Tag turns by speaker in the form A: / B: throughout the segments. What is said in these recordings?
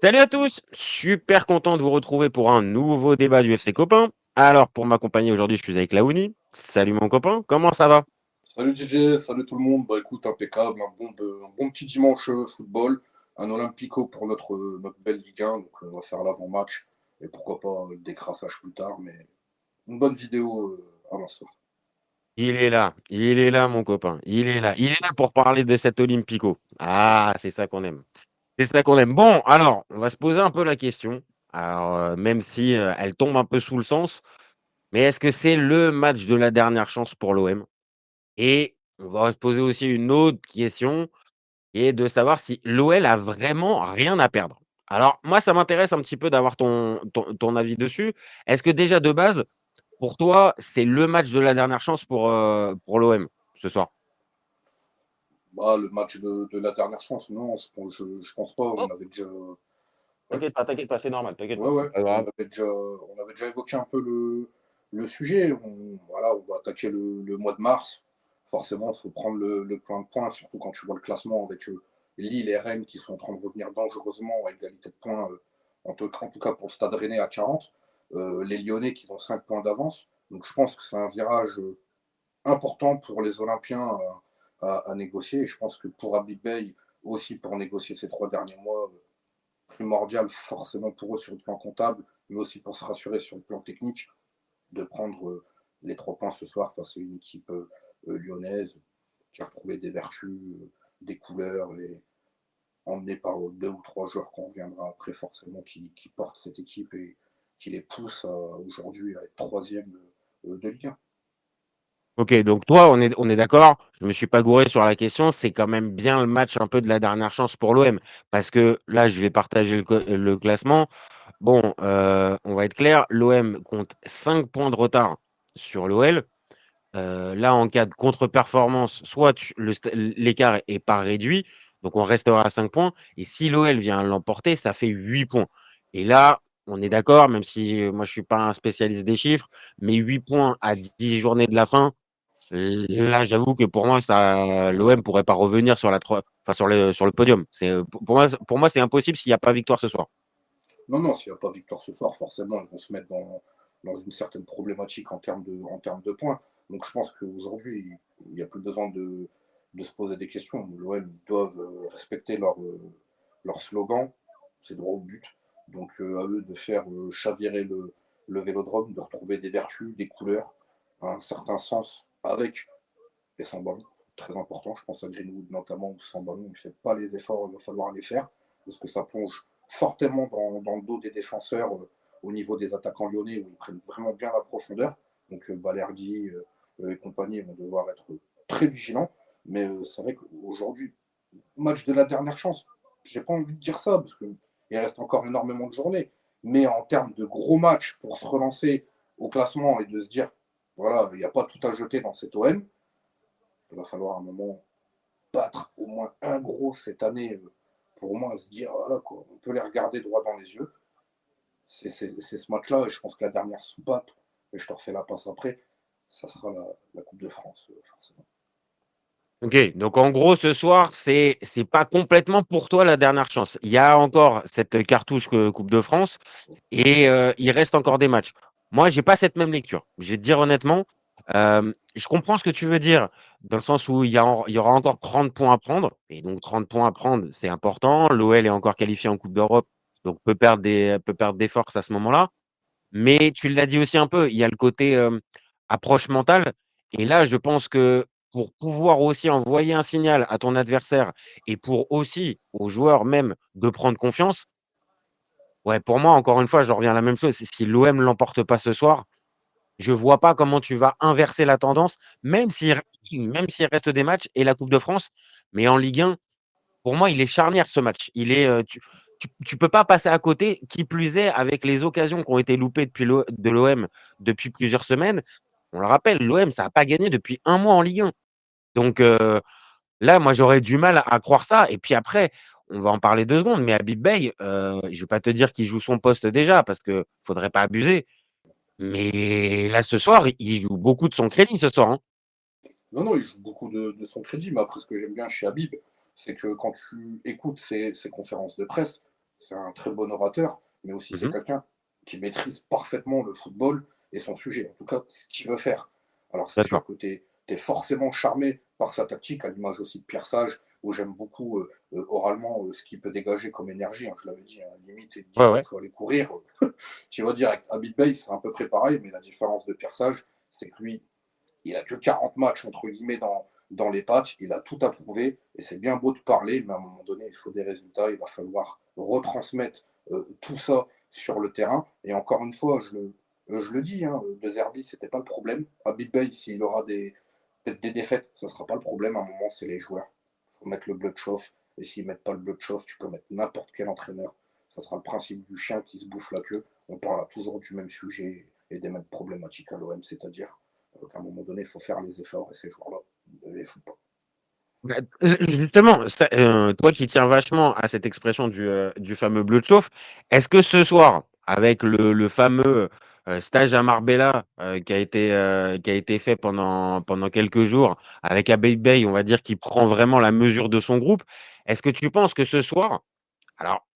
A: Salut à tous, super content de vous retrouver pour un nouveau débat du FC Copain. Alors pour m'accompagner aujourd'hui, je suis avec Laouni. Salut mon copain, comment ça va?
B: Salut DJ, salut tout le monde. Bah écoute, impeccable, un bon petit dimanche football, un Olympico pour notre belle Ligue 1. Donc on va faire l'avant-match et pourquoi pas le décrassage plus tard, mais une bonne vidéo avant ce soir.
A: Il est là mon copain, il est là pour parler de cet Olympico. Ah, c'est ça qu'on aime. C'est ça qu'on aime. Bon, alors, on va se poser un peu la question. Alors, même si elle tombe un peu sous le sens, mais est-ce que c'est le match de la dernière chance pour l'OM? Et on va se poser aussi une autre question et de savoir si l'OL a vraiment rien à perdre. Alors, moi, ça m'intéresse un petit peu d'avoir ton avis dessus. Est-ce que déjà de base, pour toi, c'est le match de la dernière chance pour l'OM ce soir?
B: Bah, le match de la dernière chance, non, je pense pas.
A: Oh,
B: On avait déjà. Ouais,
A: t'inquiète pas, c'est normal, t'inquiète
B: ouais,
A: pas.
B: ouais.
A: C'est pas grave.
B: On avait déjà évoqué un peu le sujet. Voilà, on va attaquer le mois de mars. Forcément, il faut prendre le point de pointe, surtout quand tu vois le classement avec Lille et Rennes qui sont en train de revenir dangereusement à égalité de points, en tout cas pour le Stade Rennais à 40. Les Lyonnais qui ont 5 points d'avance. Donc je pense que c'est un virage important pour les Olympiens à négocier. Et je pense que pour Habib Bey, aussi pour négocier ces 3 derniers mois, primordial forcément pour eux sur le plan comptable, mais aussi pour se rassurer sur le plan technique, de prendre les 3 points ce soir face à une équipe lyonnaise qui a retrouvé des vertus, des couleurs, et emmenée par 2 ou 3 joueurs qu'on reviendra après forcément qui portent cette équipe et qui les poussent aujourd'hui à être troisième de Ligue 1.
A: Ok, donc toi, on est d'accord. Je me suis pas gouré sur la question. C'est quand même bien le match un peu de la dernière chance pour l'OM. Parce que là, je vais partager le classement. Bon, on va être clair. L'OM compte 5 points de retard sur l'OL. Là, en cas de contre-performance, soit l'écart est pas réduit, donc on restera à 5 points. Et si l'OL vient l'emporter, ça fait 8 points. Et là, on est d'accord, même si moi je suis pas un spécialiste des chiffres, mais 8 points à 10 journées de la fin, là, j'avoue que pour moi, l'OM pourrait pas revenir sur enfin, sur le podium. Pour moi, c'est impossible s'il n'y a pas victoire ce soir.
B: Non, non, s'il n'y a pas victoire ce soir, forcément, ils vont se mettre dans une certaine problématique en termes de points. Donc je pense qu'aujourd'hui, il n'y a plus besoin de se poser des questions. L'OM doivent respecter leur slogan, c'est droit au but. Donc à eux de faire chavirer le vélodrome, de retrouver des vertus, des couleurs, un certain sens avec et sans ballon. Très important, je pense à Greenwood notamment, où sans ballon, il ne fait pas les efforts, il va falloir les faire, parce que ça plonge fortement dans le dos des défenseurs au niveau des attaquants lyonnais, où ils prennent vraiment bien la profondeur. Donc Balerdi et compagnie vont devoir être très vigilants. Mais c'est vrai qu'aujourd'hui, match de la dernière chance, j'ai pas envie de dire ça, parce qu'il reste encore énormément de journées. Mais en termes de gros matchs pour se relancer au classement et de se dire, voilà, il n'y a pas tout à jeter dans cet OM, il va falloir à un moment battre au moins un gros cette année pour au moins se dire, voilà, quoi, on peut les regarder droit dans les yeux. C'est ce match-là, et je pense que la dernière soupape, et je te refais la passe après, ça sera la Coupe de France, forcément.
A: Ok, donc en gros, ce soir, c'est pas complètement pour toi la dernière chance. Il y a encore cette cartouche Coupe de France et il reste encore des matchs. Moi, j'ai pas cette même lecture. Je vais te dire honnêtement, je comprends ce que tu veux dire dans le sens où il y aura encore 30 points à prendre et donc 30 points à prendre, c'est important. L'OL est encore qualifié en Coupe d'Europe, donc peut perdre des forces à ce moment-là. Mais tu l'as dit aussi un peu, il y a le côté approche mentale. Et là, je pense que pour pouvoir aussi envoyer un signal à ton adversaire et pour aussi aux joueurs même de prendre confiance, ouais, pour moi, encore une fois, je reviens à la même chose. Si l'OM ne l'emporte pas ce soir, je vois pas comment tu vas inverser la tendance, même s'il reste des matchs et la Coupe de France. Mais en Ligue 1, pour moi, il est charnière ce match. Tu peux pas passer à côté, qui plus est, avec les occasions qui ont été loupées de l'OM depuis plusieurs semaines. On le rappelle, l'OM, ça n'a pas gagné depuis un mois en Ligue 1. Donc là, moi, j'aurais du mal à croire ça. Et puis après, on va en parler 2 secondes, mais Habib Bey, je ne vais pas te dire qu'il joue son poste déjà, parce qu'il ne faudrait pas abuser. Mais là, ce soir, il joue beaucoup de son crédit ce soir, hein.
B: Non, non, il joue beaucoup de son crédit, mais après, ce que j'aime bien chez Habib, c'est que quand tu écoutes ses conférences de presse, c'est un très bon orateur, mais aussi c'est
A: Mhm.
B: quelqu'un qui maîtrise parfaitement le football et son sujet, en tout cas ce qu'il veut faire. Alors c'est sûr
A: D'accord.
B: que tu es forcément charmé par sa tactique, à l'image aussi de Pierre Sage, où j'aime beaucoup oralement ce qu'il peut dégager comme énergie. Hein, je l'avais dit, hein, limite, il te dit
A: Ouais,
B: ouais,
A: ouais.
B: faut aller courir. Tu vas direct. Habib Bey, c'est un peu près pareil, mais la différence de Pierre Sage, c'est que lui, il a que 40 matchs entre guillemets dans les pattes, il a tout à prouver et c'est bien beau de parler, mais à un moment donné, il faut des résultats, il va falloir retransmettre tout ça sur le terrain. Et encore une fois, je le dis, hein, De Zerbi, c'était pas le problème. Habib Bey, s'il aura peut-être des défaites, ça sera pas le problème. À un moment, c'est les joueurs. Il faut mettre le blood chauffe. Et s'ils mettent pas le blood chauffe, tu peux mettre n'importe quel entraîneur. Ça sera le principe du chien qui se bouffe la queue. On parlera toujours du même sujet et des mêmes problématiques à l'OM, c'est-à-dire qu'à un moment donné, il faut faire les efforts et ces joueurs-là ne les font pas.
A: Bah, justement, toi qui tiens vachement à cette expression du fameux bleu de chauffe, est-ce que ce soir, avec le fameux stage à Marbella qui a été fait pendant quelques jours, avec Abey Bey, on va dire, qui prend vraiment la mesure de son groupe, est-ce que tu penses que ce soir, alors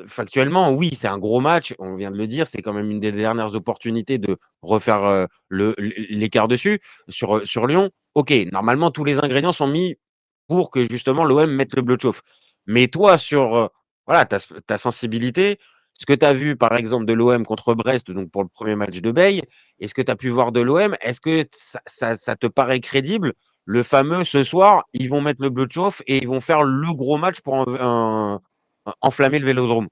A: factuellement, oui, c'est un gros match, on vient de le dire, c'est quand même une des dernières opportunités de refaire l'écart dessus sur Lyon. Ok, normalement, tous les ingrédients sont mis pour que justement l'OM mette le bleu de chauffe. Mais toi, sur voilà, ta sensibilité, ce que tu as vu par exemple de l'OM contre Brest, donc pour le premier match de Bay, et ce que tu as pu voir de l'OM, est-ce que ça te paraît crédible le fameux ce soir, ils vont mettre le bleu de chauffe et ils vont faire le gros match pour enflammer le vélodrome?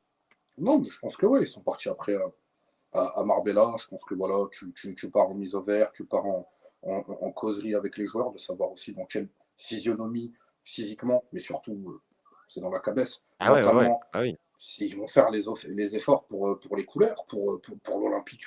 B: Non, mais je pense que oui, ils sont partis après à Marbella. Je pense que voilà, tu pars en mise au vert, tu pars en causerie avec les joueurs, de savoir aussi dans quelle physionomie, physiquement, mais surtout, c'est dans la cabesse,
A: Ah ouais, ouais, ouais.
B: mentalement,
A: Ah oui.
B: s'ils vont faire les efforts pour les couleurs, pour l'Olympique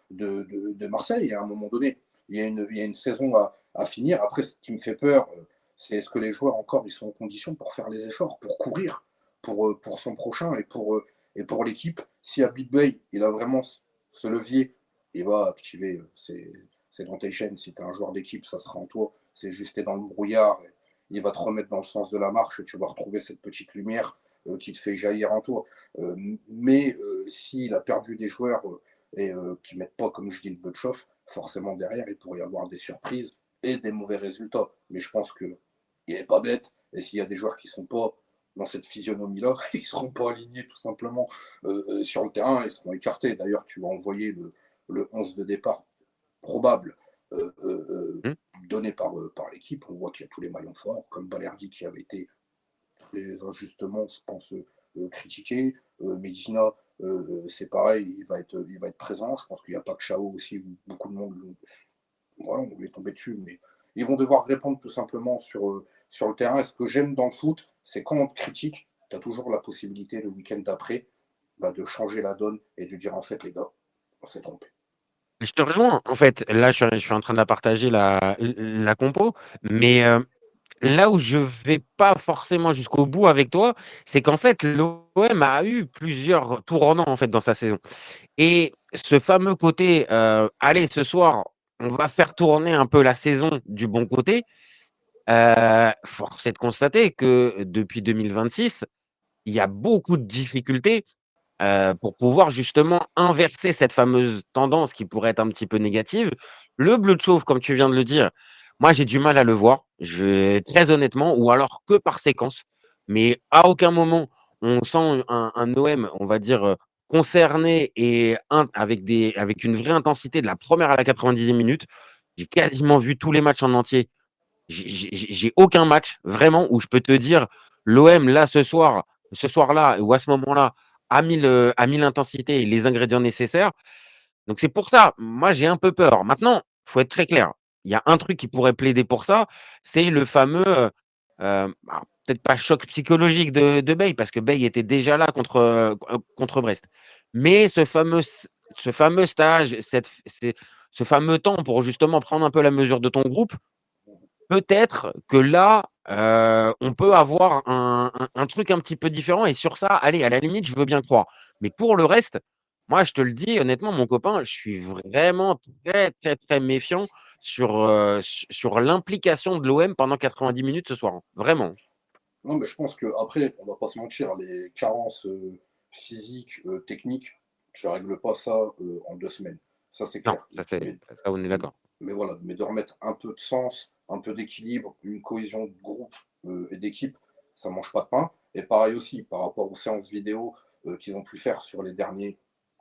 B: de Marseille, à un moment donné. Il y a une saison à finir. Après, ce qui me fait peur, c'est est-ce que les joueurs encore ils sont en condition pour faire les efforts, pour courir, pour son prochain et pour l'équipe. Si Habib Bey, il a vraiment ce levier, il va activer c'est dans tes chaînes. Si tu es un joueur d'équipe, ça sera en toi. C'est juste dans le brouillard. Il va te remettre dans le sens de la marche et tu vas retrouver cette petite lumière qui te fait jaillir en toi. Mais s'il a perdu des joueurs et qui ne mettent pas, comme je dis, le bout de chauffe, forcément derrière, il pourrait y avoir des surprises et des mauvais résultats. Mais je pense qu'il n'est pas bête. Et s'il y a des joueurs qui ne sont pas dans cette physionomie-là, ils ne seront pas alignés tout simplement sur le terrain, ils seront écartés. D'ailleurs, tu vas envoyer le 11 de départ probable
A: Hmm.
B: donné par l'équipe. On voit qu'il y a tous les maillons forts, comme Balerdi qui avait été très injustement, je pense, critiqué. Medina, c'est pareil, il va être présent. Je pense qu'il n'y a pas que Chao aussi, beaucoup de monde, voilà, on lui est tombé dessus, mais ils vont devoir répondre tout simplement sur le terrain. Et ce que j'aime dans le foot, c'est quand on te critique, tu as toujours la possibilité le week-end d'après bah, de changer la donne et de dire en fait, les gars, on s'est trompé.
A: Je te rejoins. En fait, là, je suis en train de la partager la compo, mais là où je vais pas forcément jusqu'au bout avec toi, c'est qu'en fait, l'OM a eu plusieurs tournants en fait dans sa saison. Et ce fameux côté, allez, ce soir, on va faire tourner un peu la saison du bon côté. Force est de constater que depuis 2026, il y a beaucoup de difficultés pour pouvoir justement inverser cette fameuse tendance qui pourrait être un petit peu négative. Le bleu de chauve, comme tu viens de le dire, moi j'ai du mal à le voir, très honnêtement, ou alors que par séquence. Mais à aucun moment on sent un OM, on va dire, concerné et avec une vraie intensité de la première à la 90e minute. J'ai quasiment vu tous les matchs en entier. J'ai aucun match vraiment où je peux te dire l'OM là ce soir-là ou à ce moment-là a mis l'intensité et les ingrédients nécessaires. Donc c'est pour ça, moi j'ai un peu peur. Maintenant, il faut être très clair. Il y a un truc qui pourrait plaider pour ça, c'est le fameux, peut-être pas choc psychologique de Bale, parce que Bale était déjà là contre Brest. Mais ce fameux stage, ce fameux temps pour justement prendre un peu la mesure de ton groupe, peut-être que là, on peut avoir un truc un petit peu différent et sur ça, allez, à la limite, je veux bien croire. Mais pour le reste, moi, je te le dis honnêtement, mon copain, je suis vraiment très, très, très méfiant sur l'implication de l'OM pendant 90 minutes ce soir, hein. Vraiment.
B: Non, mais je pense qu'après, on va pas se mentir, les carences physique, technique, tu ne règles pas ça en 2 semaines. Ça, c'est
A: Non,
B: clair.
A: ça, on est d'accord.
B: Mais voilà, mais de remettre un peu de sens, un peu d'équilibre, une cohésion de groupe et d'équipe, ça ne mange pas de pain. Et pareil aussi, par rapport aux séances vidéo qu'ils ont pu faire sur les derniers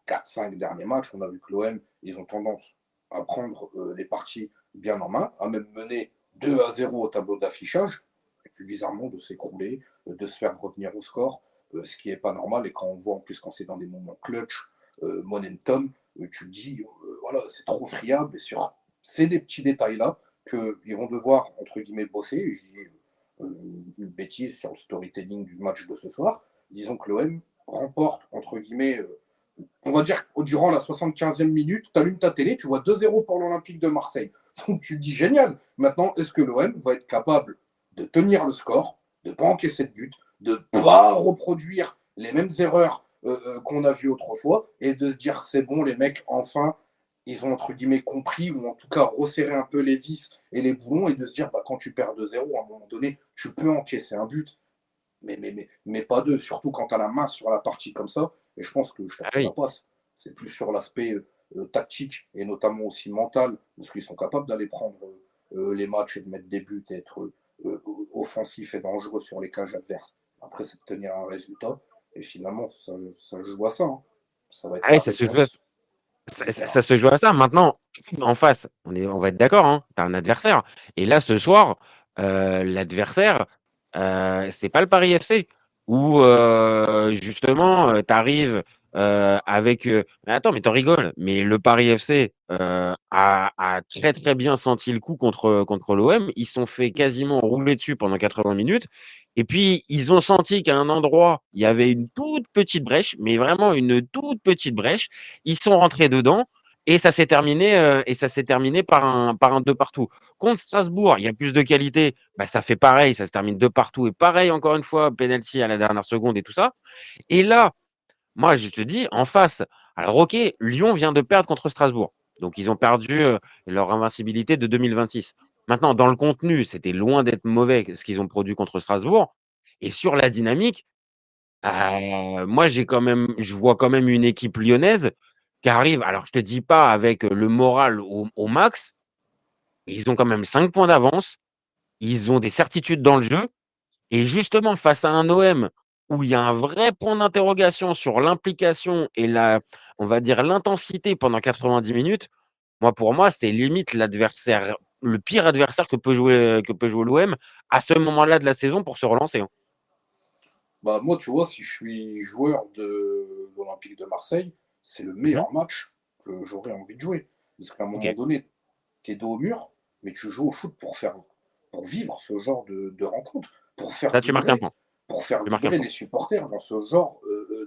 B: 4-5 derniers matchs, on a vu que l'OM, ils ont tendance à prendre les parties bien en main, à même mener 2-0 au tableau d'affichage, et puis bizarrement de s'écrouler, de se faire revenir au score, ce qui n'est pas normal. Et quand on voit en plus quand c'est dans des moments clutch, momentum, tu te dis, voilà, c'est trop friable. Et c'est des petits détails-là qu'ils vont devoir, entre guillemets, bosser. Et je dis une bêtise sur le storytelling du match de ce soir. Disons que l'OM remporte, entre guillemets, on va dire durant la 75e minute, tu allumes ta télé, tu vois 2-0 pour l'Olympique de Marseille. Donc tu te dis génial. Maintenant, est-ce que l'OM va être capable de tenir le score, de ne pas encaisser de but, de ne pas reproduire les mêmes erreurs qu'on a vues autrefois et de se dire c'est bon, les mecs, enfin, ils ont entre guillemets compris ou en tout cas resserré un peu les vis et les boulons et de se dire bah, quand tu perds 2-0, à un moment donné, tu peux encaisser un but, mais pas deux, surtout quand tu as la main sur la partie comme ça. Et je pense que je
A: Ah
B: te la
A: oui.
B: passe. C'est plus sur l'aspect tactique et notamment aussi mental, parce qu'ils sont capables d'aller prendre les matchs et de mettre des buts et être offensif et dangereux sur les cages adverses. Après, c'est de tenir un résultat. Et finalement, ça joue à ça. Hein. Ça va être
A: Ah oui,
B: la
A: ça se joue à,
B: réponse
A: ça,
B: des
A: ça-
B: terrains.
A: ça se joue à ça. Maintenant, en face, on va être d'accord, hein, tu as un adversaire. Et là, ce soir, l'adversaire, c'est pas le Paris FC. Où justement, tu arrives avec. Mais attends, mais t'en rigoles. Mais le Paris FC a très très bien senti le coup contre l'OM. Ils se sont fait quasiment rouler dessus pendant 80 minutes. Et puis, ils ont senti qu'à un endroit, il y avait une toute petite brèche, mais vraiment une toute petite brèche. Ils sont rentrés dedans et ça s'est terminé par un deux partout. Contre Strasbourg, il y a plus de qualité, bah, ça fait pareil, ça se termine deux partout et pareil encore une fois, penalty à la dernière seconde et tout ça. Et là, moi je te dis en face, alors OK, Lyon vient de perdre contre Strasbourg. Donc ils ont perdu leur invincibilité de 2026. Maintenant dans le contenu, c'était loin d'être mauvais ce qu'ils ont produit contre Strasbourg et sur la dynamique, moi, je vois quand même une équipe lyonnaise qui arrive. Alors, je te dis pas avec le moral au max, mais ils ont quand même 5 points d'avance. Ils ont des certitudes dans le jeu. Et justement, face à un OM où il y a un vrai point d'interrogation sur l'implication et on va dire, l'intensité pendant 90 minutes, pour moi, c'est limite l'adversaire, le pire adversaire que peut jouer l'OM à ce moment-là de la saison pour se relancer, hein.
B: Bah, moi, tu vois, si je suis joueur de l'Olympique de Marseille, c'est le
A: Mhm.
B: meilleur match que j'aurais envie de jouer. Parce qu'à un
A: Ok.
B: moment donné, tu es dos au mur, mais tu joues au foot pour vivre ce genre de rencontre,
A: Là, tu marques un point.
B: pour faire
A: Tu marques un
B: vibrer
A: point.
B: les supporters dans ce genre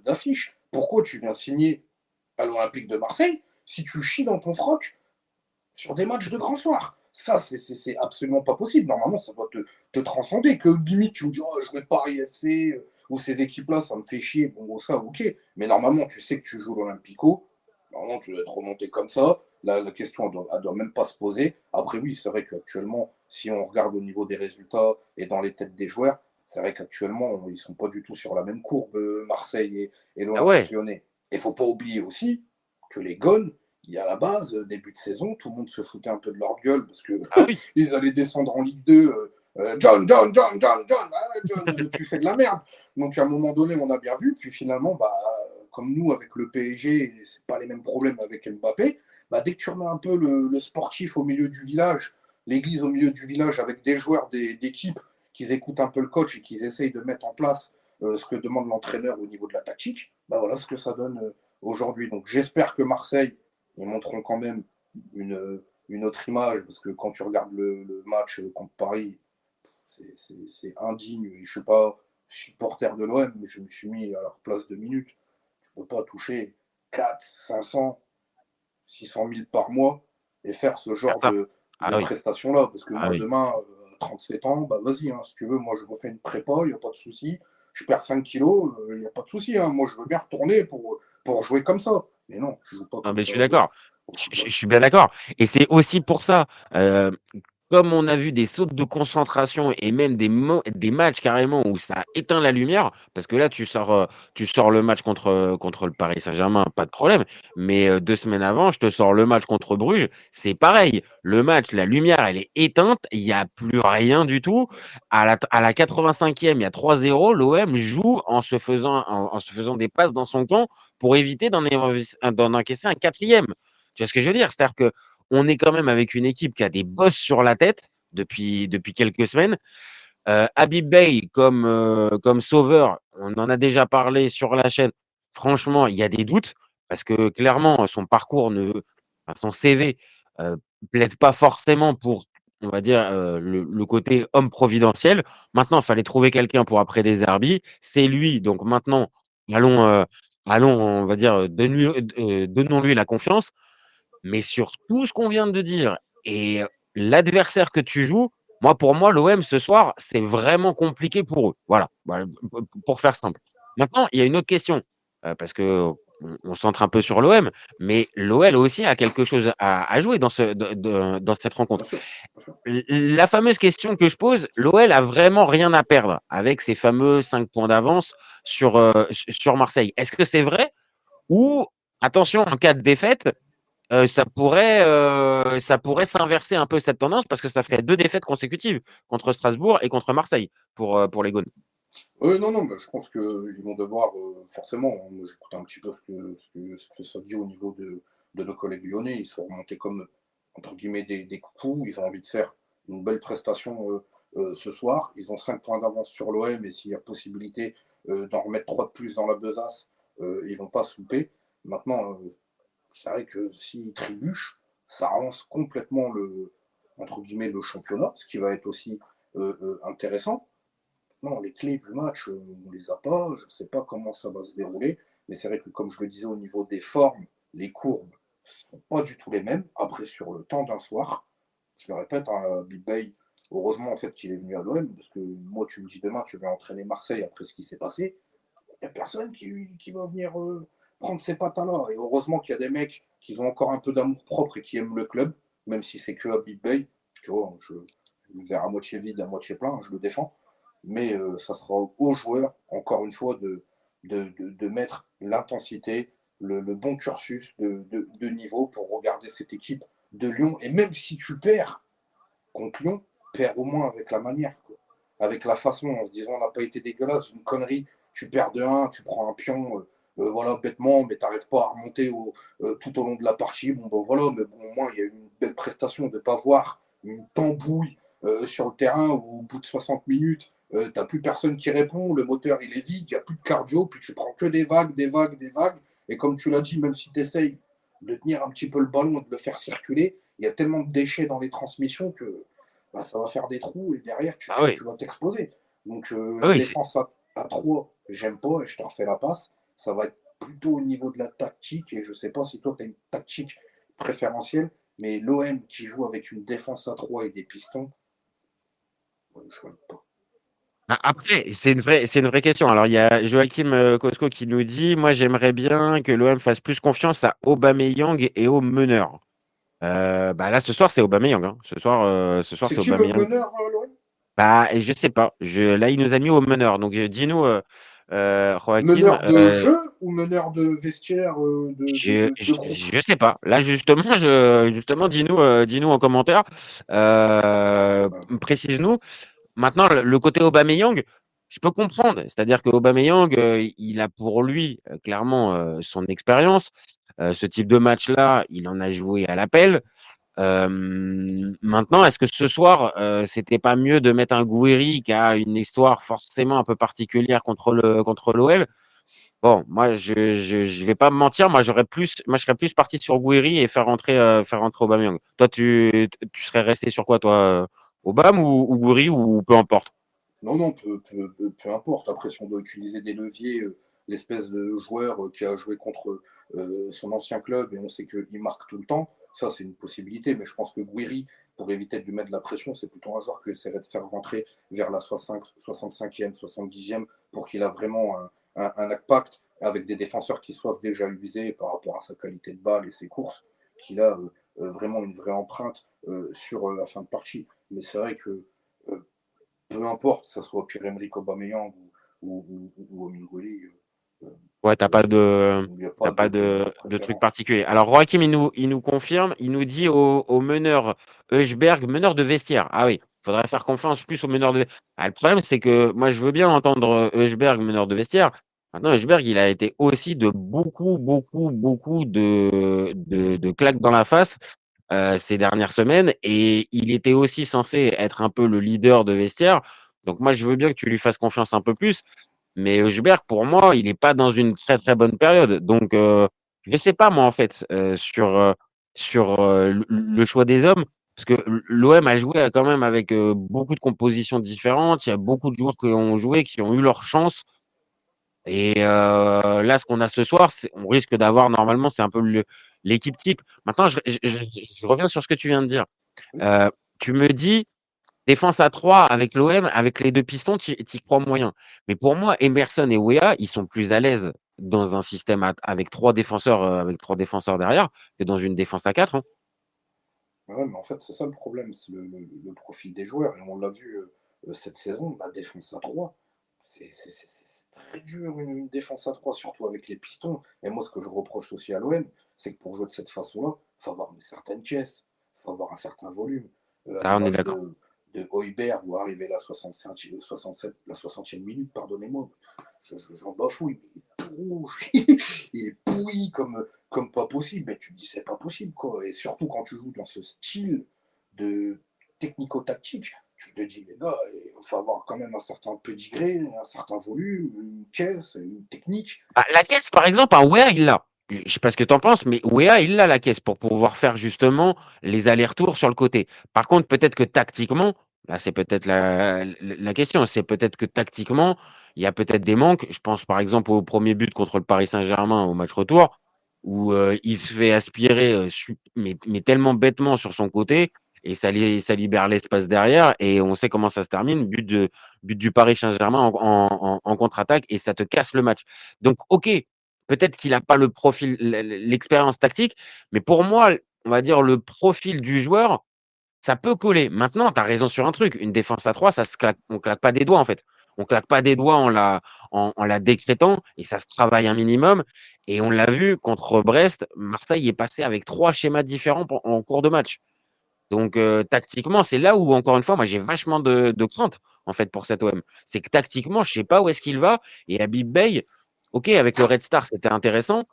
B: d'affiche. Pourquoi tu viens signer à l'Olympique de Marseille si tu chies dans ton froc sur des matchs de grand soir? Ça, c'est absolument pas possible. Normalement, ça doit te transcender. Que limite, tu me dis, oh, je vais Paris FC ou ces équipes-là, ça me fait chier. Bon, ça, ok. Mais normalement, tu sais que tu joues l'Olympico. Normalement, tu dois être remonté comme ça. La question, elle doit même pas se poser. Après, oui, c'est vrai qu'actuellement, si on regarde au niveau des résultats et dans les têtes des joueurs, c'est vrai qu'actuellement, ils sont pas du tout sur la même courbe, Marseille et
A: Ah
B: l'Olympique
A: ouais.
B: lyonnais. Et il faut pas oublier aussi que les Gones, il y a à la base, début de saison, tout le monde se foutait un peu de leur gueule parce que
A: Ah oui.
B: ils allaient descendre en Ligue 2. John, John, John, John, John, ah, John, tu fais de la merde. Donc à un moment donné, on a bien vu. Puis finalement, bah, comme nous, avec le PSG, c'est pas les mêmes problèmes avec Mbappé. Bah, dès que tu remets un peu le sportif au milieu du village, l'église au milieu du village, avec des joueurs d'équipe qui écoutent un peu le coach et qui essayent de mettre en place ce que demande l'entraîneur au niveau de la tactique, bah voilà ce que ça donne aujourd'hui. Donc j'espère que Marseille, ils montreront quand même une autre image, parce que quand tu regardes le match contre Paris, c'est indigne. Et je ne suis pas supporter de l'OM, mais je me suis mis à leur place 2 minutes. Tu ne peux pas toucher 4, 500, 600 000 par mois et faire ce
A: Ah
B: genre
A: ça.
B: de
A: Ah oui.
B: prestations-là. Parce que
A: Ah
B: moi,
A: oui.
B: demain, 37 ans, bah vas-y, hein, si tu veux, moi je refais une prépa, il n'y a pas de souci. Je perds 5 kilos, il n'y a pas de souci. Hein. Moi, je veux bien retourner pour jouer comme ça. Mais non, je ne joue pas
A: Non,
B: comme
A: mais je
B: ça
A: suis d'accord.
B: au
A: Je
B: football.
A: suis bien d'accord. Et c'est aussi pour ça. comme on a vu des sautes de concentration et même des matchs carrément où ça éteint la lumière, parce que là, tu sors le match contre le Paris Saint-Germain, pas de problème. Mais 2 semaines avant, je te sors le match contre Bruges, c'est pareil. Le match, la lumière, elle est éteinte, il y a plus rien du tout. À la 85e, il y a 3-0, l'OM joue en se faisant des passes dans son camp pour éviter d'en encaisser un 4e. Tu vois ce que je veux dire? C'est-à-dire que on est quand même avec une équipe qui a des bosses sur la tête depuis quelques semaines. Habib Bey comme sauveur, on en a déjà parlé sur la chaîne. Franchement, il y a des doutes parce que clairement, son CV plaide pas forcément pour, on va dire, le côté homme providentiel. Maintenant, il fallait trouver quelqu'un pour après des Zerbi. C'est lui. Donc maintenant, allons, euh, allons, on va dire, donnons-lui la confiance. Mais sur tout ce qu'on vient de dire et l'adversaire que tu joues, pour moi, l'OM ce soir, c'est vraiment compliqué pour eux. Voilà, pour faire simple. Maintenant, il y a une autre question, parce que on centre un peu sur l'OM, mais l'OL aussi a quelque chose à jouer dans cette
B: Bien
A: rencontre.
B: sûr, bien sûr.
A: La fameuse question que je pose, l'OL a vraiment rien à perdre avec ces fameux 5 points d'avance sur Marseille. Est-ce que c'est vrai ou attention, en cas de défaite, ça pourrait s'inverser un peu cette tendance parce que ça ferait 2 défaites consécutives contre Strasbourg et contre Marseille pour les Gones.
B: Non, non, je pense qu'ils vont devoir, forcément, hein, moi j'écoute un petit peu ce que ça dit au niveau de nos collègues lyonnais. Ils sont remontés comme, entre guillemets, des coucous. Ils ont envie de faire une belle prestation ce soir. Ils ont 5 points d'avance sur l'OM et s'il y a possibilité d'en remettre 3 de plus dans la besace, ils ne vont pas souper. Maintenant, c'est vrai que s'ils trébuchent, ça relance complètement entre guillemets, le championnat, ce qui va être aussi intéressant. Non, les clés du match, on les a pas. Je ne sais pas comment ça va se dérouler. Mais c'est vrai que, comme je le disais, au niveau des formes, les courbes ne sont pas du tout les mêmes. Après, sur le temps d'un soir, je le répète, hein, Big Bay, heureusement en fait qu'il est venu à l'OM, parce que moi, tu me dis demain, tu vas entraîner Marseille après ce qui s'est passé. Il n'y a personne qui va venir prendre ces patins-là. Et heureusement qu'il y a des mecs qui ont encore un peu d'amour propre et qui aiment le club, même si c'est que à Big Bay. Tu vois, le verre à moitié vide, à moitié plein, je le défends. Mais ça sera aux joueurs, encore une fois, de mettre l'intensité, le bon cursus de niveau pour regarder cette équipe de Lyon. Et même si tu perds contre Lyon, perds au moins avec la manière, quoi. Avec la façon, en se disant on n'a pas été dégueulasse, une connerie, tu perds de 1, tu prends un pion, voilà, bêtement, mais tu n'arrives pas à remonter tout au long de la partie. Bon, ben voilà, mais bon, au moins, il y a eu une belle prestation de ne pas voir une tambouille sur le terrain où, au bout de 60 minutes, tu n'as plus personne qui répond, le moteur il est vide, il n'y a plus de cardio, puis tu prends que des vagues, des vagues, des vagues. Et comme tu l'as dit, même si tu essayes de tenir un petit peu le ballon et de le faire circuler, il y a tellement de déchets dans les transmissions que bah, ça va faire des trous et derrière,
A: Ah oui,
B: tu vas t'exposer. Donc
A: ah
B: la
A: oui,
B: défense à 3, j'aime pas et je te refais la passe. Ça va être plutôt au niveau de la tactique et je sais pas si toi tu as une tactique préférentielle, mais l'OM qui joue avec une défense à 3 et des pistons, je ne pas.
A: Après, c'est une vraie question. Alors, il y a Joachim Cosco qui nous dit, moi, j'aimerais bien que l'OM fasse plus confiance à Aubameyang et aux meneurs. Là, ce soir, c'est Aubameyang, hein. Ce soir,
B: C'est
A: c'est
B: qui le
A: Aubameyang.
B: meneur, l'OM?
A: Je sais pas. Là, il nous a mis au meneur. Donc, dis-nous, Joachim,
B: Meneur de jeu ou meneur de vestiaire,
A: je,
B: de
A: je,
B: groupe?
A: je sais pas. Là, justement, dis-nous en commentaire. Précise-nous. Maintenant, le côté Aubameyang, je peux comprendre. C'est-à-dire que Aubameyang, il a pour lui clairement son expérience. Ce type de match-là, il en a joué à l'appel. Maintenant, est-ce que ce soir, c'était pas mieux de mettre un Gouiri qui a une histoire forcément un peu particulière contre l'OL? Bon, moi, je vais pas me mentir. Moi, je serais plus parti sur Gouiri et faire rentrer Aubameyang. Toi, tu serais resté sur quoi, toi, Aubame ou Gouiri ou peu importe?
B: Non, non, peu importe. Après, si on doit utiliser des leviers, l'espèce de joueur qui a joué contre son ancien club et on sait qu'il marque tout le temps, ça c'est une possibilité. Mais je pense que Guiri, pour éviter de lui mettre de la pression, c'est plutôt un joueur que j'essaierais de faire rentrer vers la 65e, 70e pour qu'il a vraiment un impact avec des défenseurs qui soient déjà usés par rapport à sa qualité de balle et ses courses, qu'il a vraiment une vraie empreinte sur la fin de partie. Mais c'est vrai que peu importe, que ça soit Pierre-Emerick Aubameyang ou Omingoli,
A: Ouais, t'as pas de,
B: il n'y a
A: t'as
B: pas
A: pas
B: de
A: de truc
B: préférence.
A: particulier. Alors, Joachim, il nous confirme, il nous dit au meneur Heuchberg, meneur de vestiaire. Ah oui, faudrait faire confiance plus au meneur de. Ah, le problème, c'est que moi, je veux bien entendre Heuchberg, meneur de vestiaire. Maintenant, Heuchberg, il a été aussi de beaucoup, beaucoup, beaucoup de claques dans la face ces dernières semaines, et il était aussi censé être un peu le leader de vestiaire. Donc, moi, je veux bien que tu lui fasses confiance un peu plus. Mais Heuchberg, pour moi, il n'est pas dans une très très bonne période. Donc, je ne sais pas, moi, en fait, sur le choix des hommes. Parce que l'OM a joué quand même avec beaucoup de compositions différentes. Il y a beaucoup de joueurs qui ont joué, qui ont eu leur chance. Et là, ce qu'on a ce soir, on risque d'avoir, normalement, c'est un peu l'équipe type. Maintenant, je reviens sur ce que tu viens de dire.
B: Oui.
A: Euh, Tu me dis, défense à 3 avec l'OM, avec les deux pistons, tu y crois moyen. Mais pour moi, Emerson et Weah, ils sont plus à l'aise dans un système avec trois défenseurs derrière que dans une défense à 4. Hein.
B: Ouais, mais en fait, c'est ça le problème, c'est le profil des joueurs. Et on l'a vu cette saison, la défense à 3 c'est très dur une défense à 3 surtout avec les pistons. Et moi, ce que je reproche aussi à l'OM, c'est que pour jouer de cette façon-là, il faut avoir une certaine caisse, il faut avoir un certain volume. À
A: Ah, on est
B: l'image
A: d'accord.
B: de Højbjerg, où arrivé la 65, 67, la 60e minute, pardonnez-moi, j'en bafouille, mais il est tout rouge, il est pourri comme pas possible. Mais tu te dis, c'est pas possible, quoi. Et surtout quand tu joues dans ce style de technico-tactique, tu te dis, les gars, il faut avoir quand même un certain pedigree, un certain volume, une caisse, une technique.
A: Ah, la caisse, par exemple, un Weah, il l'a. Je sais pas ce que tu en penses, mais Weah, il a la caisse pour pouvoir faire justement les allers-retours sur le côté. Par contre, peut-être que tactiquement, là, c'est peut-être la question, c'est peut-être que tactiquement, il y a peut-être des manques. Je pense par exemple au premier but contre le Paris Saint-Germain au match retour, où il se fait aspirer, mais tellement bêtement sur son côté, et ça libère l'espace derrière, et on sait comment ça se termine, but du Paris Saint-Germain en contre-attaque, et ça te casse le match. Donc, ok, peut-être qu'il n'a pas le profil, l'expérience tactique, mais pour moi, on va dire le profil du joueur, ça peut coller. Maintenant, tu as raison sur un truc. Une défense à 3, on claque pas des doigts, en fait. On claque pas des doigts en la décrétant, et ça se travaille un minimum. Et on l'a vu contre Brest, Marseille est passé avec trois schémas différents en cours de match. Donc, tactiquement, c'est là où, encore une fois, moi, j'ai vachement de crainte, en fait, pour cet OM. C'est que tactiquement, je sais pas où est-ce qu'il va. Et Habib Bey, ok, avec le Red Star, c'était intéressant.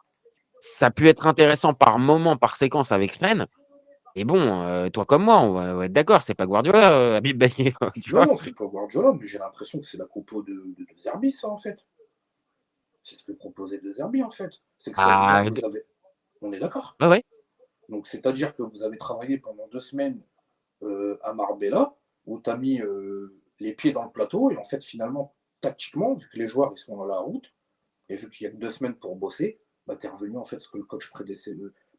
A: Ça a pu être intéressant par moment, par séquence avec Rennes. Et bon, toi comme moi, on va être d'accord, c'est pas Guardiola, Habib Bey, tu
B: Non,
A: vois.
B: non, c'est pas Guardiola, mais j'ai l'impression que c'est la compo de Zerbi, ça, en fait. C'est ce que proposait De Zerbi, en fait. C'est que ça veut dire
A: Ah,
B: que vous avez. On est d'accord.
A: ouais, ouais.
B: Donc, c'est-à-dire que vous avez travaillé pendant 2 semaines à Marbella, où tu as mis les pieds dans le plateau, et en fait, finalement, tactiquement, vu que les joueurs ils sont à la route, et vu qu'il y a que 2 semaines pour bosser, bah, tu es revenu en fait ce que le coach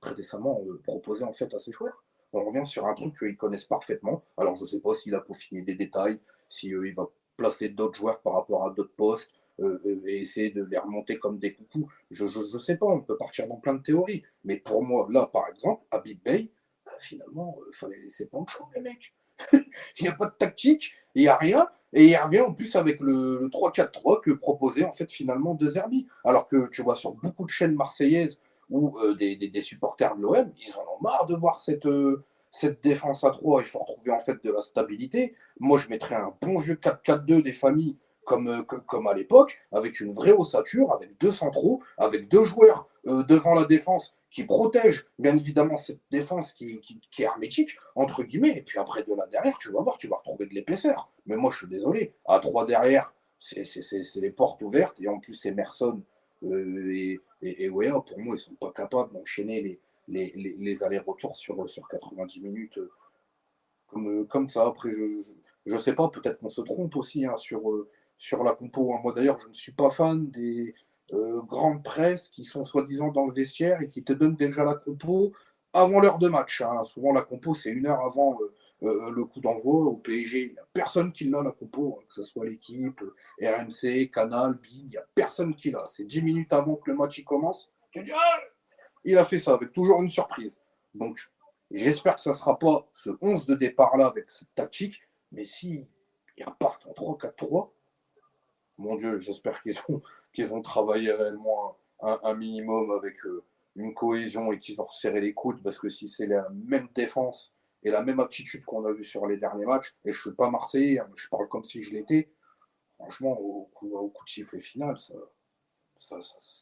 B: précédemment proposait en fait à ses joueurs. On revient sur un truc qu'ils connaissent parfaitement. Alors je ne sais pas s'il a peaufiné des détails, si il va placer d'autres joueurs par rapport à d'autres postes et essayer de les remonter comme des coucous. Je ne sais pas, on peut partir dans plein de théories. Mais pour moi, là par exemple, à Big Bay, bah, finalement, il fallait laisser Pancho, les mecs. Il n'y a pas de tactique, il n'y a rien. Et il revient en plus avec le 3-4-3 que proposait en fait finalement De Zerbi. Alors que tu vois sur beaucoup de chaînes marseillaises ou des supporters de l'OM, ils en ont marre de voir cette défense à 3. Il faut retrouver en fait de la stabilité. Moi, je mettrais un bon vieux 4-4-2 des familles comme à l'époque, avec une vraie ossature, avec deux centraux, avec deux joueurs devant la défense qui protègent bien évidemment cette défense qui est hermétique, entre guillemets, et puis après de là derrière, tu vas voir, tu vas retrouver de l'épaisseur. Mais moi, je suis désolé, à 3 derrière, c'est les portes ouvertes, et en plus, Emerson et Wea, pour moi, ils sont pas capables d'enchaîner les allers-retours sur 90 minutes comme ça. Après, je sais pas, peut-être qu'on se trompe aussi hein, sur la compo. Hein. Moi, d'ailleurs, je ne suis pas fan des grandes presses qui sont soi-disant dans le vestiaire et qui te donnent déjà la compo avant l'heure de match. Hein. Souvent, la compo, c'est 1 heure avant le coup d'envoi. Au PSG, il n'y a personne qui l'a, la compo, hein, que ce soit l'équipe, RMC, Canal, BIN, il n'y a personne qui l'a. C'est 10 minutes avant que le match il commence. Tu dis, ah, il a fait ça avec toujours une surprise. Donc, Et j'espère que ça ne sera pas ce 11 de départ-là avec cette tactique, mais si ils repartent en 3-4-3, mon Dieu, j'espère qu'ils ont travaillé réellement un minimum avec une cohésion et qu'ils ont resserré les coudes, parce que si c'est la même défense et la même aptitude qu'on a vu sur les derniers matchs, et je ne suis pas Marseillais, hein, je parle comme si je l'étais, franchement, au coup de sifflet final, ça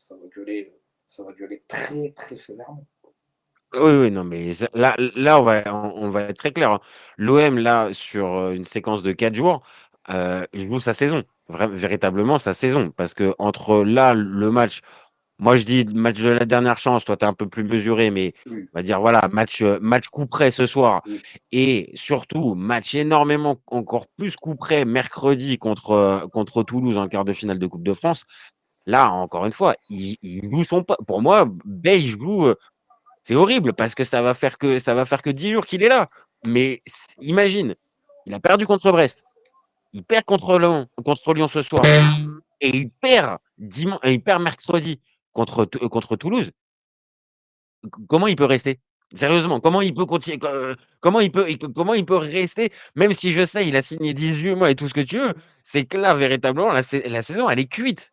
B: va gueuler très très sévèrement.
A: Oui, oui, non, mais là, on va être très clair, hein. L'OM, là, sur une séquence de 4 jours, il joue sa saison, véritablement sa saison. Parce que entre là, le match, moi je dis match de la dernière chance, toi tu es un peu plus mesuré, mais
B: Oui,
A: on va dire voilà, match coup près ce soir.
B: oui,
A: Et surtout, match énormément encore plus coup près mercredi contre Toulouse en quart de finale de Coupe de France. Là, encore une fois, il joue son pas. Pour moi, Bale joue. C'est horrible parce que ça va faire que 10 jours qu'il est là. Mais imagine, il a perdu contre Brest, il perd contre Lyon ce soir et il perd mercredi contre Toulouse. Comment il peut rester? Sérieusement, comment il peut continuer? Comment il peut rester? Même si je sais, il a signé 18 mois et tout ce que tu veux, c'est que là, véritablement, la saison, elle est cuite.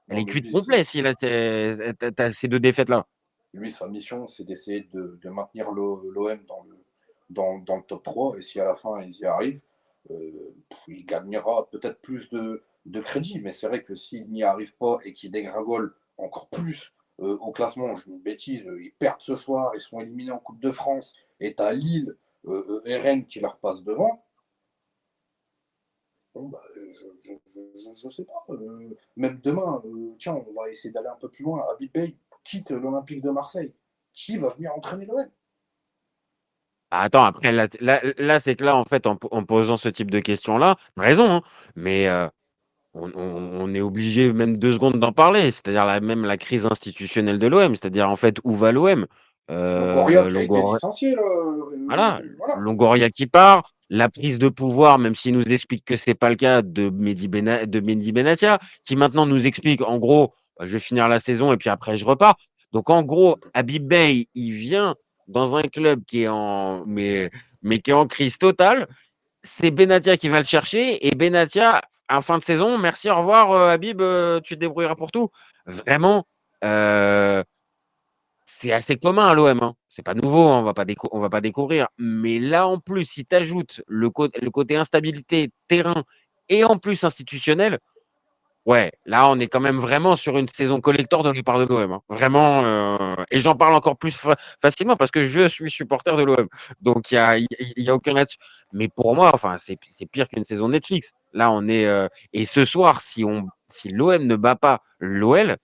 A: Elle
B: non,
A: est
B: mais
A: cuite complet s'il a t'as ces deux défaites-là.
B: lui, sa mission, c'est d'essayer de maintenir l'OM dans le top 3. Et si à la fin, ils y arrivent, il gagnera peut-être plus de crédit. Mais c'est vrai que s'il n'y arrive pas et qu'il dégringole encore plus au classement, je dis une bêtise, ils perdent ce soir, ils sont éliminés en Coupe de France, et tu as Lille et Rennes qui leur passent devant. Bon, bah, je sais pas. Même demain, tiens, on va essayer d'aller un peu plus loin. Habib Bey quitte l'Olympique de Marseille. Qui va venir entraîner l'OM?
A: Ah, attends, après, là, c'est que là, en fait, en posant ce type de questions-là, tu as raison, hein, mais on est obligé même 2 secondes d'en parler. C'est-à-dire même la crise institutionnelle de l'OM. C'est-à-dire, en fait, où va l'OM?
B: Longoria qui a été
A: Longoria,
B: licencié, là.
A: voilà,
B: Voilà.
A: Longoria qui part, la prise de pouvoir, même s'il nous explique que c'est pas le cas de Mehdi Benatia, qui maintenant nous explique, en gros, bah, je vais finir la saison et puis après je repars. Donc en gros, Habib Bey, il vient dans un club mais qui est en crise totale. C'est Benatia qui va le chercher et Benatia, en fin de saison, merci, au revoir, Habib, tu te débrouilleras pour tout. Vraiment, euh, c'est assez commun à l'OM, hein. C'est pas nouveau, hein, on va pas découvrir. Mais là, en plus, si tu ajoutes le côté instabilité, terrain et en plus institutionnel, ouais, là, on est quand même vraiment sur une saison collector de la part de l'OM, hein. Vraiment, et j'en parle encore plus facilement parce que je suis supporter de l'OM. Donc, il y a aucun là-dessus. Mais pour moi, enfin, c'est pire qu'une saison Netflix. Là, on est. Et ce soir, si l'OM ne bat pas l'OL,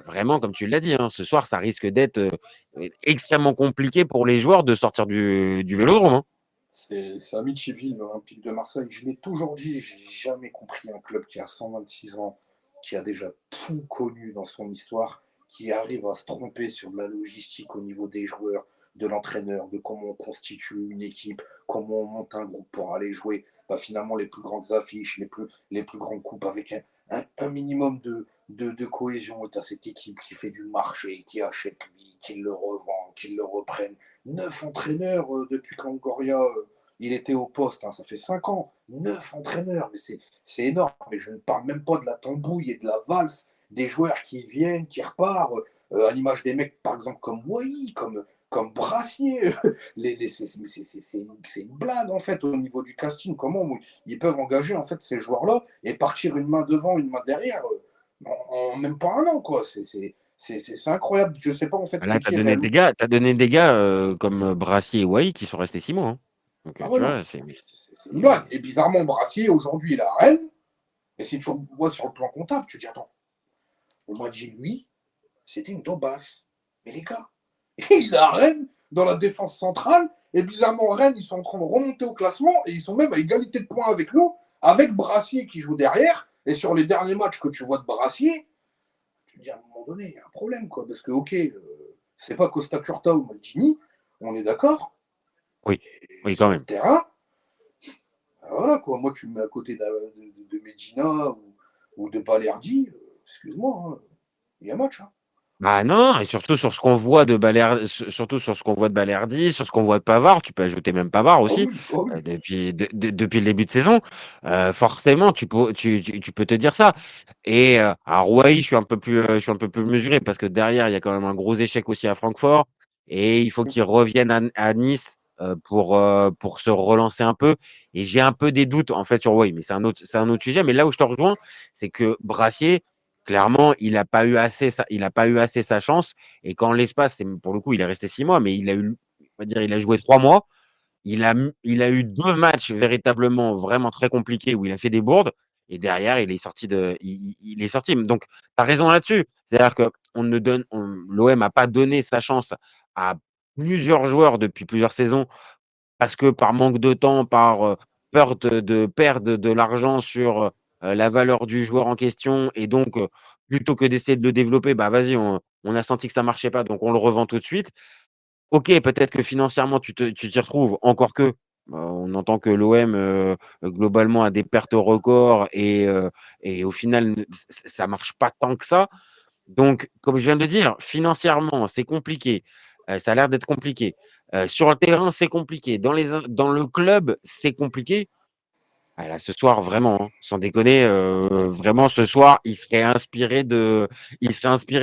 A: vraiment, comme tu l'as dit, hein, ce soir, ça risque d'être extrêmement compliqué pour les joueurs de sortir du vélodrome, hein.
B: C'est Amityville, l'Olympique de Marseille. Je l'ai toujours dit, j'ai jamais compris un club qui a 126 ans, qui a déjà tout connu dans son histoire, qui arrive à se tromper sur de la logistique au niveau des joueurs, de l'entraîneur, de comment on constitue une équipe, comment on monte un groupe pour aller jouer bah, finalement les plus grandes affiches, les plus grandes coupes avec un minimum de cohésion. Tu as cette équipe qui fait du marché, qui achète lui, qui le revend, qui le reprenne. 9 entraîneurs depuis qu'Angoria il était au poste, hein, ça fait 5 ans. 9 entraîneurs, mais c'est énorme. Mais je ne parle même pas de la tambouille et de la valse, des joueurs qui viennent, qui repartent, à l'image des mecs, par exemple, comme Wai, comme Brassier. C'est une blague, en fait, au niveau du casting. Comment ils peuvent engager, en fait, ces joueurs-là et partir une main devant, une main derrière, en même pas un an, quoi. C'est incroyable. Je sais pas, en fait,
A: Là,
B: c'est
A: tu as
B: qui
A: donné
B: réellement.
A: des gars, t'as donné des gars comme Brassier et Wai qui sont restés 6 mois, hein. Donc,
B: Ah ouais,
A: tu
B: non,
A: vois, c'est.
B: c'est une blague. Et bizarrement, Brassier, aujourd'hui, il est à Rennes. Et si tu vois sur le plan comptable, tu te dis, attends, au mois de juillet, c'était une daubasse. Mais les gars, il est à Rennes, dans la défense centrale. Et bizarrement, Rennes, ils sont en train de remonter au classement. Et ils sont même à égalité de points avec nous, avec Brassier qui joue derrière. Et sur les derniers matchs que tu vois de Brassier, tu te dis, à un moment donné, il y a un problème, quoi. Parce que, ok, c'est pas Costa Curta ou Maldini, on est d'accord.
A: Oui,
B: Et
A: oui, quand
B: sur le
A: même.
B: terrain, voilà, quoi. Moi, tu me mets à côté de Medina ou de Balerdi, excuse-moi, hein, il y a match. Hein.
A: Bah non, et surtout sur ce qu'on voit de surtout sur ce qu'on voit de Balerdi, sur ce qu'on voit de Pavard, tu peux ajouter même Pavard
B: Ah
A: aussi,
B: oui, ah oui.
A: depuis le début de saison. Forcément, tu peux te dire ça. Et à Rouahi, je suis un peu plus mesuré parce que derrière, il y a quand même un gros échec aussi à Francfort et il faut qu'il revienne à Nice pour se relancer un peu. Et j'ai un peu des doutes en fait sur Rouahi, mais c'est un autre sujet. Mais là où je te rejoins, c'est que Brassier, clairement, il a pas eu assez sa chance. Et quand l'espace, pour le coup, il est resté 6 mois, mais on va dire, il a joué 3 mois. Il a eu 2 matchs véritablement, vraiment très compliqués où il a fait des bourdes. Et derrière, il est sorti. Donc, tu as raison là-dessus. C'est-à-dire que l'OM n'a pas donné sa chance à plusieurs joueurs depuis plusieurs saisons parce que par manque de temps, par peur de perdre de l'argent sur la valeur du joueur en question, et donc plutôt que d'essayer de le développer, bah vas-y, on a senti que ça marchait pas, donc on le revend tout de suite. Ok, peut-être que financièrement tu t'y retrouves, encore que on entend que l'OM globalement a des pertes records et au final ça marche pas tant que ça. Donc, comme je viens de dire, financièrement, c'est compliqué. Ça a l'air d'être compliqué. Sur le terrain, c'est compliqué. Dans le club, c'est compliqué. Ah là, ce soir, vraiment, hein, sans déconner, vraiment, ce soir, il serait inspiré de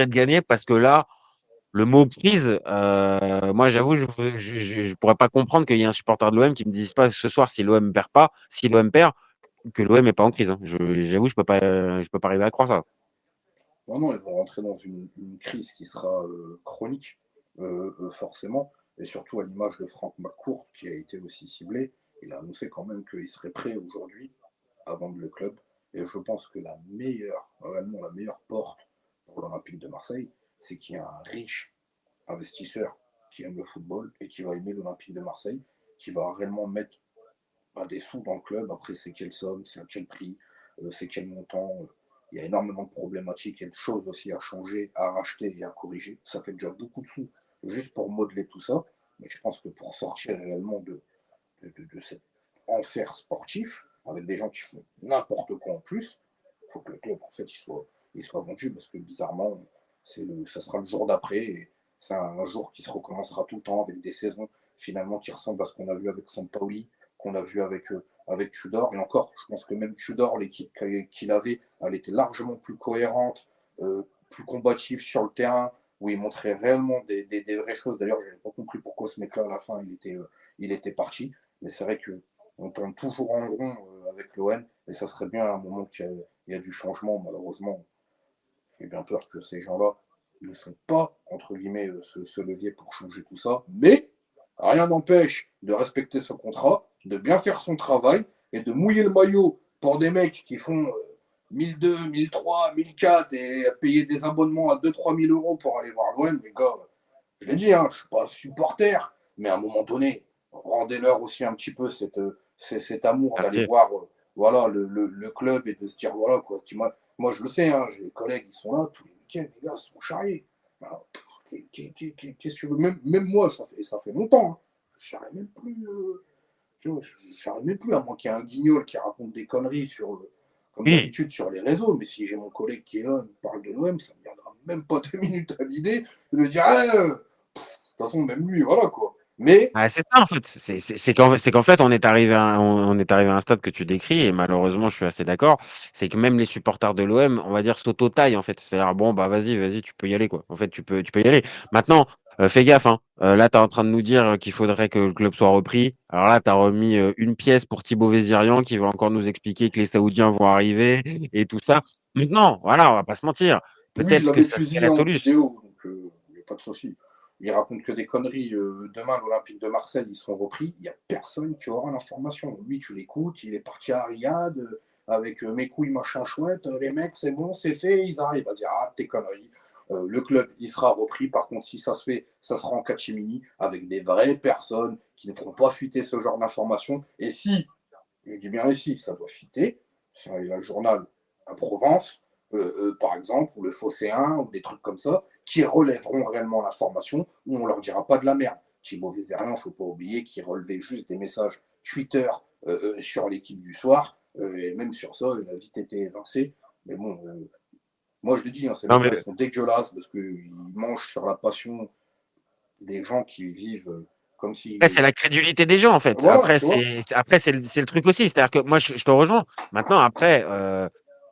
A: gagner parce que là, le mot prise, moi, j'avoue, je pourrais pas comprendre qu'il y ait un supporter de l'OM qui me dise pas ce soir si l'OM perd pas, si l'OM perd, que l'OM est pas en crise, hein. J'avoue, je peux pas arriver à croire ça.
B: Non, non, ils vont rentrer dans une crise qui sera chronique, forcément, et surtout à l'image de Franck McCourt, qui a été aussi ciblé. Il a annoncé quand même qu'il serait prêt aujourd'hui à vendre le club. Et je pense que réellement la meilleure porte pour l'Olympique de Marseille, c'est qu'il y a un riche investisseur qui aime le football et qui va aimer l'Olympique de Marseille, qui va réellement mettre des sous dans le club. Après, c'est quelle somme, c'est à quel prix, c'est quel montant. Il y a énormément de problématiques et de choses aussi à changer, à racheter et à corriger. Ça fait déjà beaucoup de sous juste pour modeler tout ça. Mais je pense que pour sortir réellement de cet enfer sportif, avec des gens qui font n'importe quoi en plus, il faut que le club, en fait, il soit vendu parce que bizarrement, ça sera le jour d'après. Et c'est un jour qui se recommencera tout le temps avec des saisons finalement qui ressemblent à ce qu'on a vu avec Sampaoli, qu'on a vu avec Tudor. Et encore, je pense que même Tudor, l'équipe qu'il avait, elle était largement plus cohérente, plus combative sur le terrain, où il montrait réellement des vraies choses. D'ailleurs, je n'avais pas compris pourquoi ce mec-là, à la fin, il était parti. Mais c'est vrai qu'on tourne toujours en rond avec l'OM, et ça serait bien à un moment qu'il y a du changement. Malheureusement, j'ai bien peur que ces gens-là ne sont pas, entre guillemets, ce levier pour changer tout ça. Mais rien n'empêche de respecter ce contrat, de bien faire son travail et de mouiller le maillot pour des mecs qui font 1002, 1003, 1004 et payer des abonnements à 2-3 000 euros pour aller voir l'OM. Les gars, je l'ai dit, hein, je ne suis pas supporter, mais à un moment donné, rendez-leur aussi un petit peu cet amour d'aller
A: Merci.
B: voir voilà, le club et de se dire voilà quoi. Moi je le sais, hein, j'ai des collègues qui sont là tous les week-ends, les gars sont charriés. Alors, qu'est-ce que tu veux même moi, ça fait longtemps. Hein. Je charrie même plus. Tu vois, je charrie même plus, à moins qu'il y ait un guignol qui raconte des conneries comme
A: Oui.
B: d'habitude sur les réseaux. Mais si j'ai mon collègue qui est là, il parle de l'OM, ça ne me viendra même pas 2 minutes à l'idée de dire toute façon, même lui, voilà quoi. Mais,
A: Ah, c'est ça en fait. C'est qu'en fait, on est arrivé à un stade que tu décris, et malheureusement, je suis assez d'accord. C'est que même les supporters de l'OM, on va dire, s'auto-taillent en fait. C'est-à-dire, bon, bah vas-y, tu peux y aller quoi. En fait, tu peux y aller. Maintenant, fais gaffe, hein. Là, tu es en train de nous dire qu'il faudrait que le club soit repris. Alors là, tu as remis une pièce pour Thibaut Vézirian qui va encore nous expliquer que les Saoudiens vont arriver et tout ça. Maintenant, voilà, on va pas se mentir.
B: oui, je
A: Peut-être que
B: l'avais
A: ça serait
B: fusillé
A: la
B: en
A: solution.
B: vidéo, donc il n'y a pas de souci. Il raconte que des conneries. Demain, l'Olympique de Marseille, ils sont repris. Il n'y a personne qui aura l'information. Lui, tu l'écoutes, il est parti à Riyad avec mes couilles, machin chouette. Les mecs, c'est bon, c'est fait, ils arrivent à dire ah, tes conneries. Le club, il sera repris. Par contre, si ça se fait, ça sera en catimini avec des vraies personnes qui ne feront pas fuiter ce genre d'informations. Et si je dis bien ici, ça doit fitter. C'est le journal à Provence, par exemple, ou le Phocéen, ou des trucs comme ça, qui relèveront réellement l'information, où on leur dira pas de la merde. Thibaut Vézérien, il ne faut pas oublier qu'il relevait juste des messages Twitter sur l'équipe du soir, et même sur ça, il a vite été évincé. Mais bon, Moi, je le dis, hein, ces
A: Non,
B: mecs-là,
A: mais
B: ils sont dégueulasses parce qu'ils mangent sur la passion des gens qui vivent comme
A: après,
B: si.
A: c'est la crédulité des gens, en fait.
B: Voilà, tu vois.
A: Après, c'est le truc aussi. C'est-à-dire que moi, je te rejoins. Maintenant, après,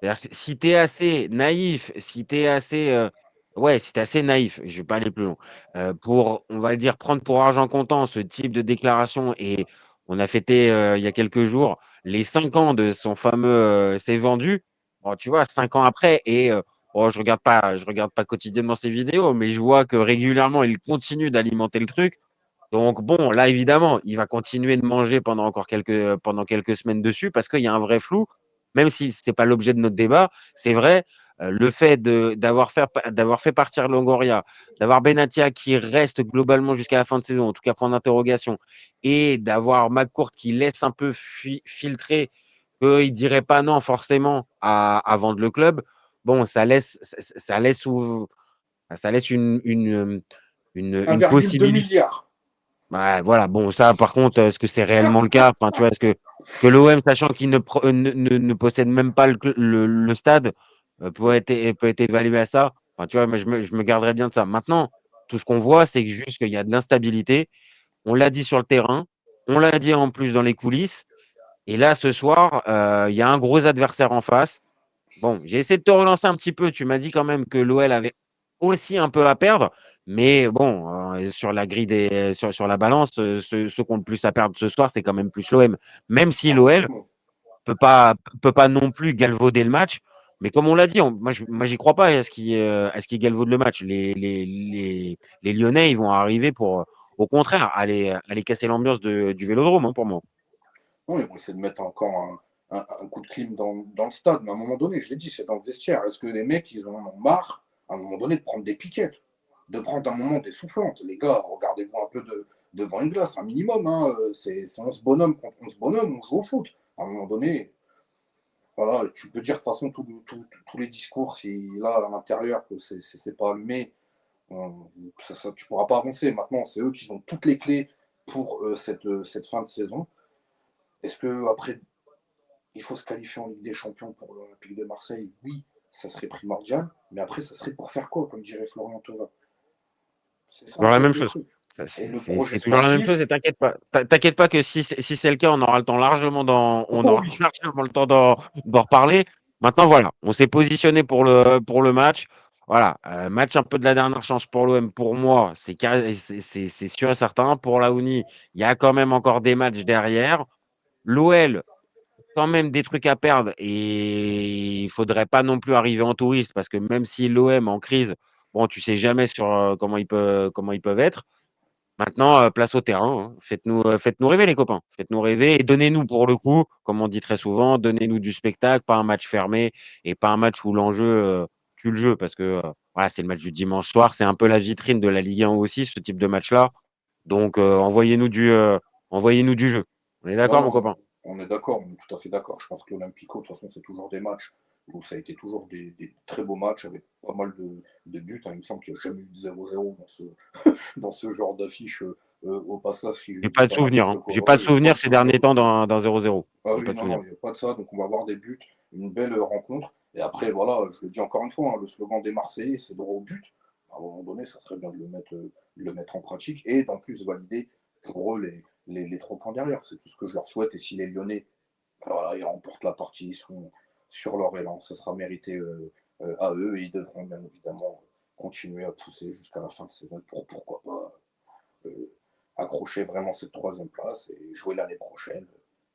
A: c'est-à-dire que si tu es assez naïf, si tu es assez, ouais, si tu assez naïf, je vais pas aller plus loin, pour, on va le dire, prendre pour argent comptant ce type de déclaration et on a fêté, il y a quelques jours, les 5 ans de son fameux, C'est vendu. Bon, tu vois, 5 ans après et bon, je regarde pas quotidiennement ses vidéos, mais je vois que régulièrement, il continue d'alimenter le truc. Donc bon, là, évidemment, il va continuer de manger pendant quelques semaines dessus parce qu'il y a un vrai flou, même si ce n'est pas l'objet de notre débat. C'est vrai, le fait d'avoir fait partir Longoria, d'avoir Benatia qui reste globalement jusqu'à la fin de saison, en tout cas point d'interrogation, et d'avoir McCourt qui laisse un peu filtrer qu'il ne dirait pas non forcément à vendre le club, bon, ça laisse une
B: 1,2
A: possibilité.
B: milliard.
A: Ouais, voilà, bon, ça, par contre, est-ce que c'est réellement le cas? Enfin, tu vois, est-ce que l'OM, sachant qu'il ne possède même pas le stade, peut être évalué à ça? Enfin, tu vois, mais je me garderais bien de ça. Maintenant, tout ce qu'on voit, c'est juste qu'il y a de l'instabilité. On l'a dit sur le terrain, on l'a dit en plus dans les coulisses. Et là, ce soir, il y a un gros adversaire en face. Bon, j'ai essayé de te relancer un petit peu. Tu m'as dit quand même que l'OL avait aussi un peu à perdre. Mais bon, sur la grille sur la balance, ceux qui ont le plus à perdre ce soir, c'est quand même plus l'OM. Même si
B: Ah,
A: l'OL
B: franchement.
A: peut peut pas non plus galvauder le match. Mais comme on l'a dit, moi, j'y crois pas à ce qu'ils galvaudent le match. Les Lyonnais, ils vont arriver pour, au contraire, aller casser l'ambiance du Vélodrome, hein, pour moi.
B: Non, ils vont essayer de mettre encore un coup de clim dans le stade. Mais à un moment donné, je l'ai dit, c'est dans le vestiaire. Est-ce que les mecs, ils en ont marre, à un moment donné, de prendre des piquettes, de prendre un moment des soufflantes? Les gars, regardez-vous un peu devant une glace, un minimum. Hein. C'est 11 bonhommes contre 11 bonhommes, on joue au foot. À un moment donné, voilà, tu peux dire de toute façon tous les discours, si là, à l'intérieur, que c'est pas allumé, tu pourras pas avancer. Maintenant, c'est eux qui ont toutes les clés pour cette fin de saison. Est-ce que après il faut se qualifier en Ligue des Champions pour l'Olympique de Marseille? Oui, ça serait primordial, mais après, ça serait pour faire quoi, comme dirait Florian Thauvin? C'est ça, en
A: Toujours la
B: fait,
A: même
B: le
A: chose.
B: truc.
A: Ça,
B: Et le projet
A: c'est toujours la même chose et
B: sportif,
A: t'inquiète pas. T'inquiète pas que si c'est le cas, on aura le temps largement on
B: oh
A: aura
B: oui,
A: largement le temps d'en reparler. Maintenant, voilà, on s'est positionné pour le match. Voilà, match un peu de la dernière chance pour l'OM. Pour moi, c'est sûr et certain. Pour la Uni, il y a quand même encore des matchs derrière. L'OL, quand même des trucs à perdre et il faudrait pas non plus arriver en touriste parce que même si l'OM en crise, bon, tu sais jamais sur comment ils peuvent être. Maintenant, place au terrain, hein. Faites-nous rêver les copains. Faites-nous rêver et donnez-nous pour le coup, comme on dit très souvent, donnez-nous du spectacle, pas un match fermé et pas un match où l'enjeu tue le jeu parce que voilà, c'est le match du dimanche soir, c'est un peu la vitrine de la Ligue 1 aussi, ce type de match-là. Donc envoyez-nous du jeu. On est
B: non,
A: d'accord, mon
B: non,
A: copain?
B: on est d'accord, on est tout à fait d'accord. Je pense que l'Olympico, de toute façon, c'est toujours des matchs où ça a été toujours des très beaux matchs avec pas mal de buts. Hein. Il me semble qu'il n'y a jamais eu de 0-0 dans ce genre d'affiche au passage, si je
A: J'ai
B: ne dis
A: pas de
B: pas
A: souvenir,
B: n'importe
A: hein.
B: quoi.
A: J'ai pas
B: Voilà,
A: de
B: il n'y a pas
A: souvenir
B: de
A: ces
B: souvenir
A: derniers
B: de
A: temps
B: ça.
A: d'un 0-0.
B: Ah
A: J'ai
B: oui,
A: pas de
B: non, non,
A: souvenir.
B: il n'y a pas de ça. Donc on va avoir des buts, une belle rencontre. Et après, voilà, je le dis encore une fois, hein, le slogan des Marseillais, c'est droit au but. À un moment donné, ça serait bien de le mettre en pratique et d'en plus valider pour eux les 3 points derrière. C'est tout ce que je leur souhaite. Et si les Lyonnais, voilà, ils remportent la partie, ils sont sur leur élan, ça sera mérité à eux et ils devront bien évidemment continuer à pousser jusqu'à la fin de saison pour pourquoi pas euh, accrocher vraiment cette 3e place et jouer l'année prochaine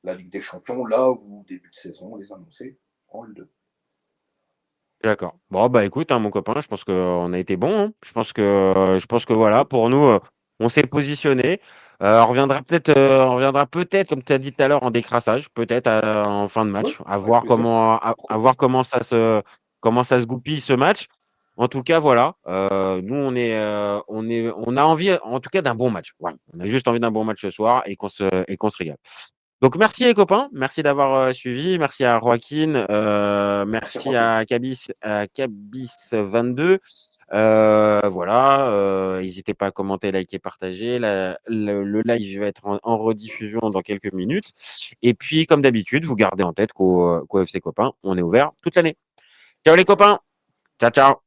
B: la Ligue des Champions, là où début de saison, on les annonçait en L2.
A: D'accord. Bon, bah écoute, hein, mon copain, je pense qu'on a été bon, hein. Je pense que voilà, pour nous, on s'est positionné. On reviendra peut-être, comme tu as dit tout à l'heure, en décrassage, peut-être en fin de
B: Ouais,
A: match,
B: avec plaisir.
A: à
B: Pourquoi pas.
A: voir comment ça se goupille ce match. En tout cas, voilà, nous, on a envie, en tout cas, d'un bon match. Voilà. On a juste envie d'un bon match ce soir et qu'on se régale. Donc merci les copains, merci d'avoir suivi, merci à Joaquin,
B: Merci
A: merci
B: Joaquin.
A: à Cabis 22. Voilà, n'hésitez pas à commenter, liker, partager. Le live va être en rediffusion dans quelques minutes. Et puis, comme d'habitude, vous gardez en tête qu'au FC Copain, on est ouvert toute l'année. Ciao les copains! Ciao, ciao.